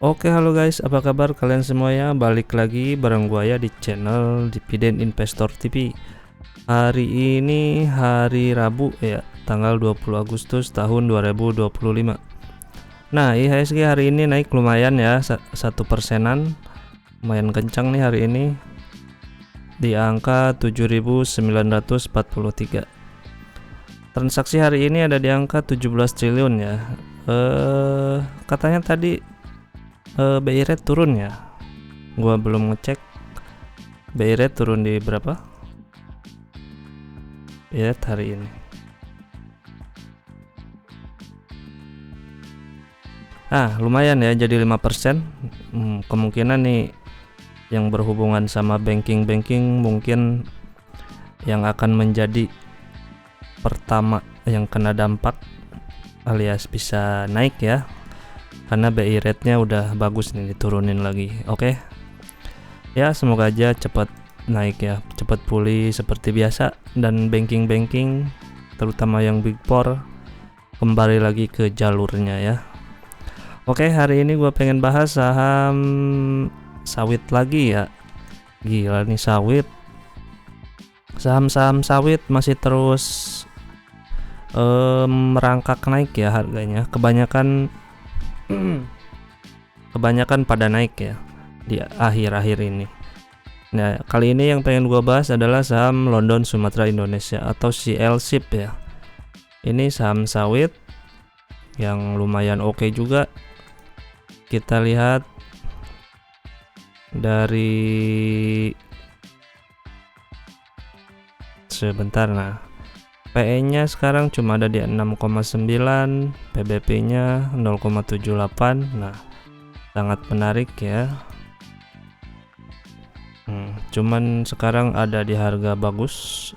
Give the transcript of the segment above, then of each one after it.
Oke, halo guys, apa kabar kalian semuanya? Balik lagi bareng gua ya di channel Dividen Investor TV. Hari ini hari Rabu ya, tanggal 20 Agustus tahun 2025. Nah, IHSG hari ini naik lumayan ya, 1%-an. Lumayan kencang nih hari ini di angka 7.943. Transaksi hari ini ada di angka 17 triliun ya. Katanya tadi BI rate turun ya. Gua belum ngecek BI rate turun di berapa. BI rate hari ini lumayan ya, jadi 5%. Kemungkinan nih yang berhubungan sama banking mungkin yang akan menjadi pertama yang kena dampak alias bisa naik ya, karena BI rate-nya udah bagus nih, diturunin lagi. Oke. Ya, semoga aja cepat naik ya, cepat pulih seperti biasa, dan banking terutama yang Big Four kembali lagi ke jalurnya ya. Oke, hari ini gue pengen bahas saham sawit lagi ya. Gila nih sawit. Saham-saham sawit masih terus merangkak naik ya harganya. Kebanyakan pada naik ya di akhir-akhir ini. Nah, kali ini yang pengen gue bahas adalah saham London Sumatera Indonesia atau CLSIP ya. Ini saham sawit yang lumayan oke juga. Kita lihat dari sebentar. Nah, PE-nya sekarang cuma ada di 6,9, PBP-nya 0,78. Nah, sangat menarik ya. Cuman sekarang ada di harga bagus.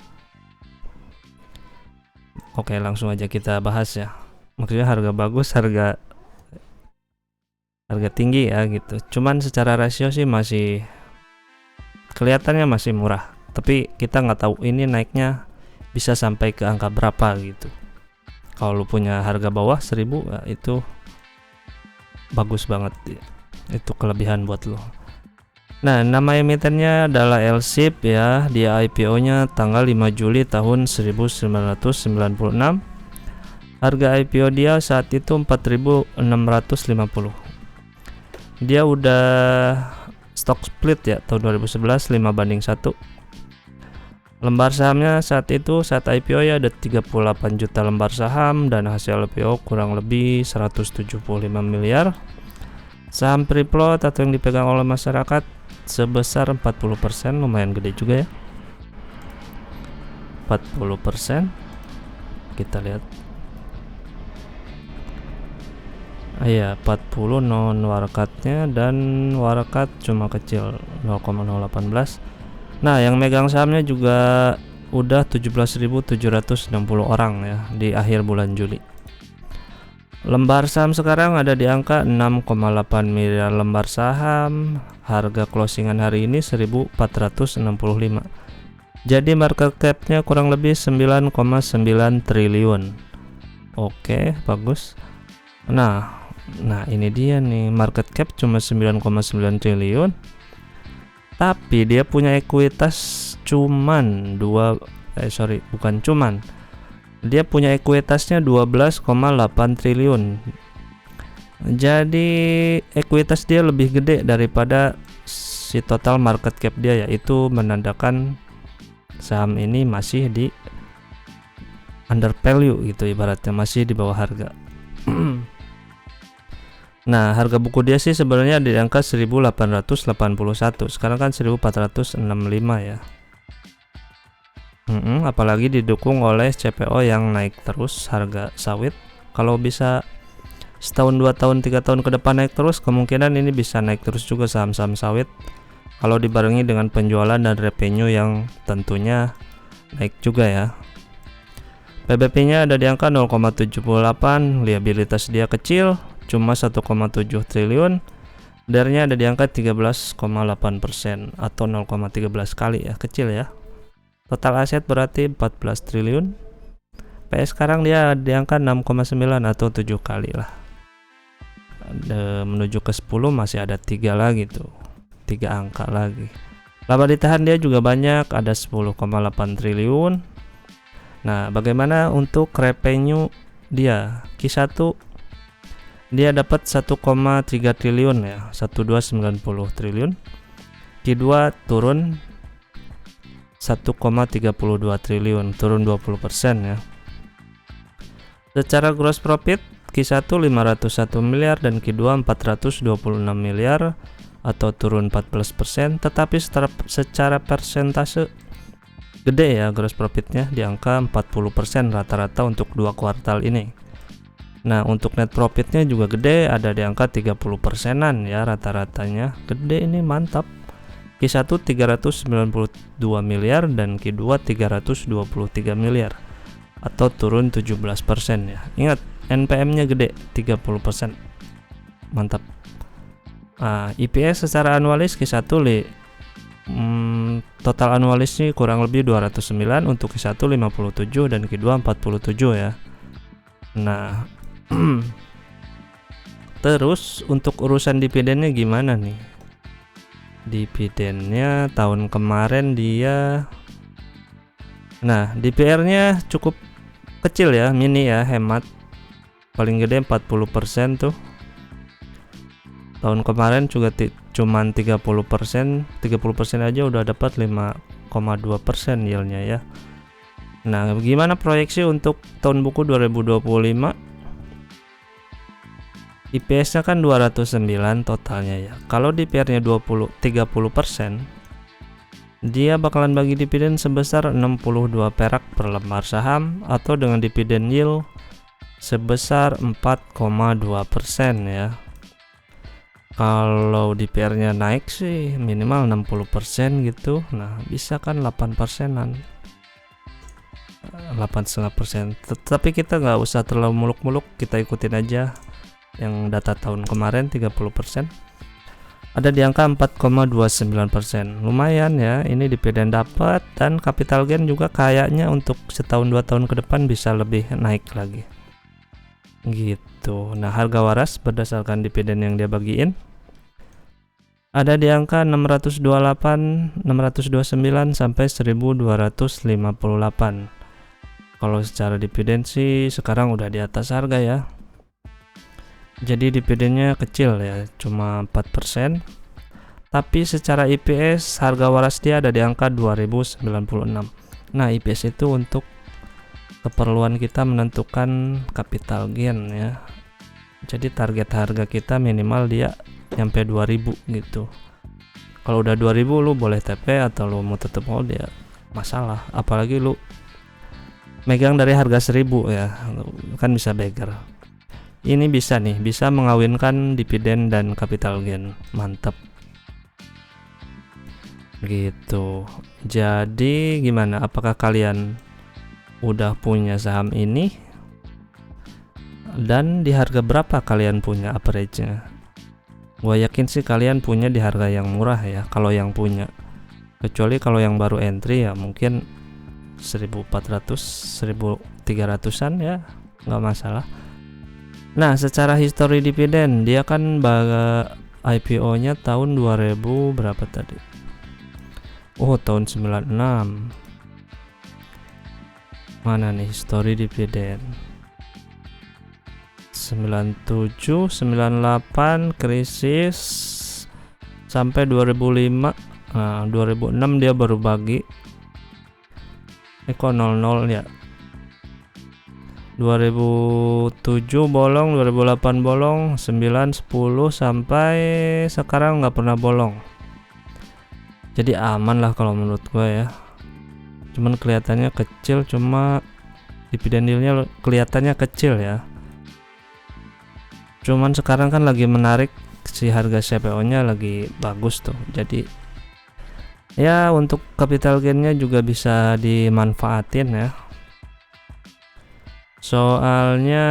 Oke, langsung aja kita bahas ya. Maksudnya harga bagus, harga tinggi ya gitu. Cuman secara rasio sih masih kelihatannya masih murah. Tapi kita nggak tahu ini naiknya bisa sampai ke angka berapa gitu. Kalau lu punya harga bawah 1000 ya, itu bagus banget ya. Itu kelebihan buat lo. Nah, nama emitennya adalah LSIP ya. Dia IPO-nya tanggal 5 Juli tahun 1996. Harga IPO dia saat itu 4.650. Dia udah stock split ya tahun 2011 5:1. Lembar sahamnya saat IPO ya ada 38 juta lembar saham, dan hasil IPO kurang lebih 175 miliar. Saham free float atau yang dipegang oleh masyarakat sebesar 40%, lumayan gede juga ya. 40%. Kita lihat. Iya, 40 non warakatnya, dan warakat cuma kecil 0,018. Nah, yang megang sahamnya juga udah 17.760 orang ya di akhir bulan Juli. Lembar saham sekarang ada di angka 6,8 miliar lembar saham. Harga closingan hari ini 1.465. Jadi market cap-nya kurang lebih 9,9 triliun. Oke, bagus. Nah, ini dia nih, market cap cuma 9,9 triliun. Tapi dia punya ekuitas dia punya ekuitasnya 12,8 triliun. Jadi ekuitas dia lebih gede daripada si total market cap dia, yaitu menandakan saham ini masih di under value gitu, ibaratnya masih di bawah harga. Nah, harga buku dia sih sebenarnya di angka 1881. Sekarang kan 1465 ya. Apalagi didukung oleh CPO yang naik terus harga sawit. Kalau bisa setahun, 2 tahun, 3 tahun ke depan naik terus, kemungkinan ini bisa naik terus juga saham-saham sawit. Kalau dibarengi dengan penjualan dan revenue yang tentunya naik juga ya. PBP-nya ada di angka 0,78, liabilitas dia kecil, cuma 1,7 triliun. DER-nya ada di angka 13,8% atau 0,13 kali ya, kecil ya. Total aset berarti 14 triliun. PS sekarang dia di angka 6,9 atau 7 kali lah. menuju ke 10 masih ada 3 lagi tuh, 3 angka lagi. Laba ditahan dia juga banyak, ada 10,8 triliun. Nah, bagaimana untuk revenue dia? Q1 dia dapat 1,3 triliun ya, 1290 triliun. Q2 turun 1,32 triliun, turun 20% ya. Secara gross profit Q1 501 miliar dan Q2 426 miliar atau turun 14%, tetapi secara persentase gede ya gross profitnya, di angka 40% rata-rata untuk 2 kuartal ini. Nah, untuk net profitnya juga gede, ada di angka 30%-an ya rata-ratanya. Gede ini, mantap. Q1 392 miliar dan Q2 323 miliar atau turun 17% ya. Ingat, NPM-nya gede, 30%. Mantap. EPS secara anualis Q1 total anualisnya kurang lebih 209, untuk Q1 57 dan Q2 47 ya. Nah, terus untuk urusan dividennya gimana nih? Dividennya tahun kemarin dia, nah DPR-nya cukup kecil ya, mini ya, hemat. Paling gede 40% tuh. Tahun kemarin juga cuman 30%, 30% aja udah dapat 5,2% yield-nya ya. Nah, gimana proyeksi untuk tahun buku 2025? IPS-nya kan 209 totalnya ya. Kalau DPR-nya 30%, dia bakalan bagi dividen sebesar 62 perak per lembar saham atau dengan dividen yield sebesar 4,2% ya. Kalau DPR-nya naik sih minimal 60% gitu. Nah, bisa kan 8%-an. 8,5%. Tapi kita nggak usah terlalu muluk-muluk, kita ikutin aja yang data tahun kemarin 30%. Ada di angka 4,29%. Lumayan ya, ini dividen dapat, dan capital gain juga kayaknya untuk setahun 2 tahun ke depan bisa lebih naik lagi. Gitu. Nah, harga waras berdasarkan dividen yang dia bagiin ada di angka 628, 629 sampai 1258. Kalau secara dividen sih sekarang udah di atas harga ya. Jadi dividennya kecil ya, cuma 4%. Tapi secara IPS harga waras dia ada di angka 2096. Nah, IPS itu untuk keperluan kita menentukan capital gain ya. Jadi target harga kita minimal dia nyampe 2000 gitu. Kalau udah 2000 lu boleh TP, atau lu mau tetap hold ya masalah. Apalagi lu megang dari harga 1000 ya, kan bisa beggar. Ini bisa nih, bisa mengawinkan dividen dan capital gain. Mantap. Gitu. Jadi gimana? Apakah kalian udah punya saham ini? Dan di harga berapa kalian punya average-nya? Gua yakin sih kalian punya di harga yang murah ya, kalau yang punya. Kecuali kalau yang baru entry ya mungkin 1400, 1300-an ya, nggak masalah. Nah, secara histori dividen dia kan IPO-nya tahun 2000 berapa tadi? Oh, tahun 96. Mana nih histori dividen? 97, 98 krisis sampai 2005. Nah, 2006 dia baru bagi. Kok 00 ya. 2007 bolong, 2008 bolong, 9, 10 sampai sekarang nggak pernah bolong. Jadi aman lah kalau menurut gue ya. Cuman kelihatannya kecil, cuma dividen yield-nya kelihatannya kecil ya. Cuman sekarang kan lagi menarik, si harga CPO-nya lagi bagus tuh. Jadi ya untuk capital gain-nya juga bisa dimanfaatin ya. Soalnya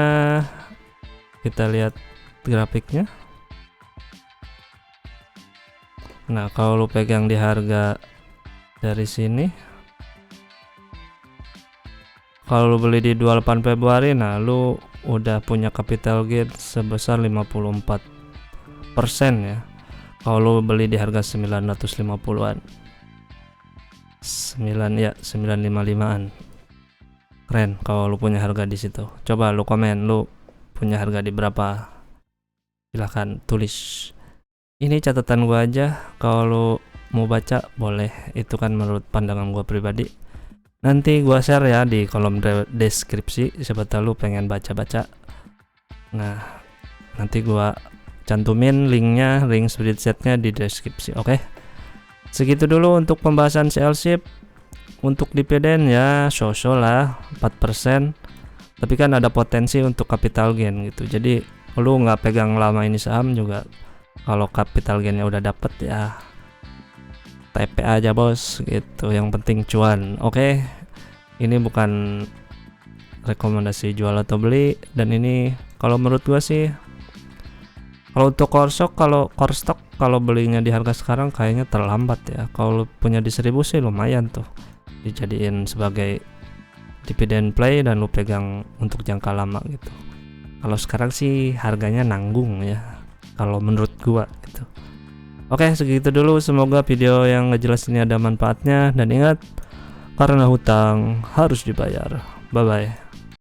kita lihat grafiknya. Nah, kalau lu pegang di harga dari sini, kalau lu beli di 28 Februari, nah lu udah punya capital gain sebesar 54% ya. Kalau lu beli di harga 950-an. 955-an. Keren kalau lu punya harga di situ. Coba lu komen lu punya harga di berapa. Silahkan tulis. Ini catatan gua aja, kalau lu mau baca boleh, itu kan menurut pandangan gua pribadi. Nanti gua share ya di kolom deskripsi, siapa tahu lu pengen baca-baca. Nah, nanti gua cantumin linknya, link spreadsheetnya di deskripsi. Oke. Segitu dulu untuk pembahasan CL-SHIP. Untuk dividen ya so-so lah 4%, tapi kan ada potensi untuk capital gain gitu. Jadi lu nggak pegang lama ini saham juga, kalau capital gainnya udah dapet ya TP aja bos gitu, yang penting cuan. Oke. Ini bukan rekomendasi jual atau beli, dan ini kalau menurut gua sih, kalau untuk core stock kalau belinya di harga sekarang kayaknya terlambat ya. Kalau punya di 1000 sih lumayan tuh dijadiin sebagai dividen play dan lu pegang untuk jangka lama gitu. Kalau sekarang sih harganya nanggung ya kalau menurut gua gitu. Oke, segitu dulu, semoga video yang ngejelas ini ada manfaatnya, dan ingat, karena hutang harus dibayar. Bye bye.